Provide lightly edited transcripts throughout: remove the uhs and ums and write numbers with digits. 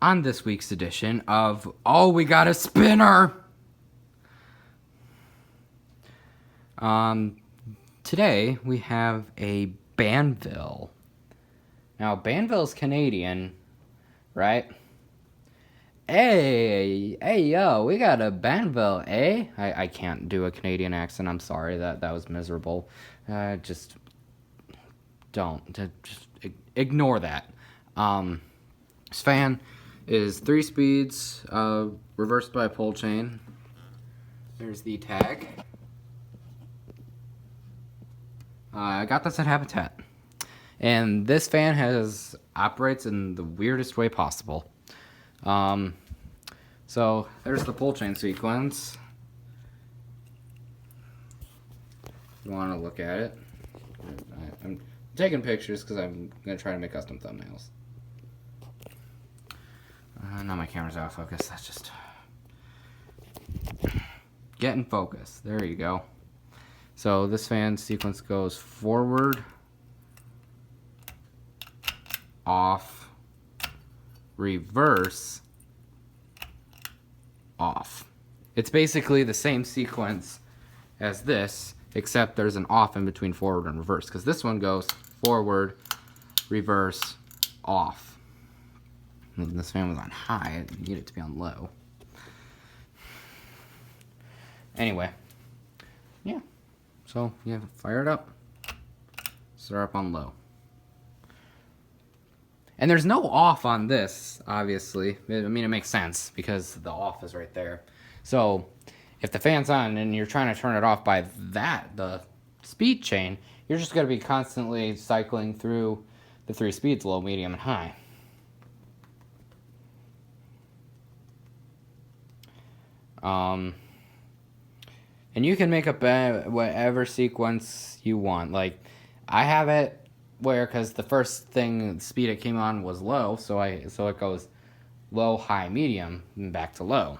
on this week's edition of Oh, We Got a Spinner! Today we have a Banvil. Now, Banvil's Canadian, right? Hey, yo, we got a Banvil, eh? I can't do a Canadian accent, I'm sorry, that was miserable. Just ignore that. This fan is 3 speeds, reversed by a pole chain. There's the tag. I got this at Habitat. And this fan operates in the weirdest way possible. So there's the pole chain sequence. If you want to look at it. I'm taking pictures because I'm going to try to make custom thumbnails. Now my camera's out of focus. That's just... Get in focus. There you go. So this fan sequence goes forward, off, reverse, off. It's basically the same sequence as this, except there's an off in between forward and reverse, because this one goes forward, reverse, off. And this fan was on high, I need it to be on low. Anyway, yeah. So, yeah, fire it up. Start up on low. And there's no off on this, obviously. I mean, it makes sense because the off is right there. So, if the fan's on and you're trying to turn it off by the speed chain, you're just going to be constantly cycling through the 3 speeds, low, medium, and high. And you can make up whatever sequence you want. Like, I have it where, because the first speed it came on was low, so it goes low, high, medium, and back to low.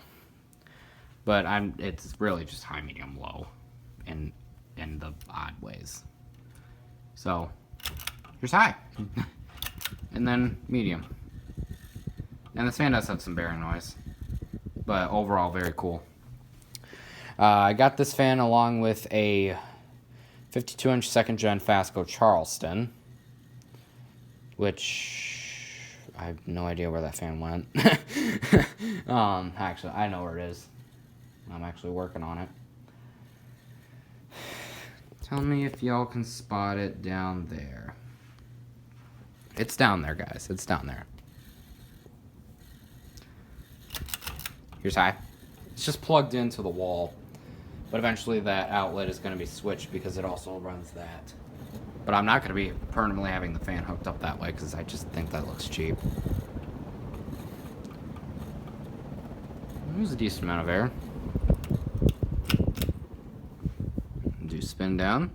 But it's really just high, medium, low, in the odd ways. So here's high, and then medium. And this fan does have some bearing noise, but overall very cool. I got this fan along with a 52-inch 2nd gen Fasco Charleston, which I have no idea where that fan went. Actually, I know where it is. I'm actually working on it. Tell me if y'all can spot it down there. It's down there, guys. It's down there. Here's high. It's just plugged into the wall. But eventually that outlet is going to be switched because it also runs that. But I'm not going to be permanently having the fan hooked up that way because I just think that looks cheap. There's a decent amount of air. Do spin down.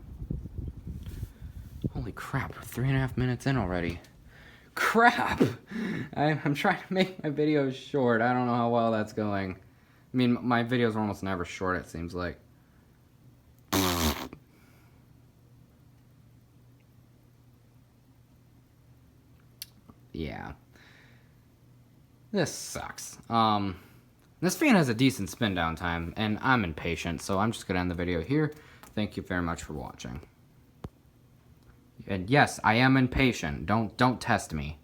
Holy crap, we're 3.5 minutes in already. Crap! I'm trying to make my videos short. I don't know how well that's going. I mean, my videos are almost never short, it seems like. Yeah. This sucks. This fan has a decent spin down time, and I'm impatient, so I'm just going to end the video here. Thank you very much for watching. And yes, I am impatient. Don't test me.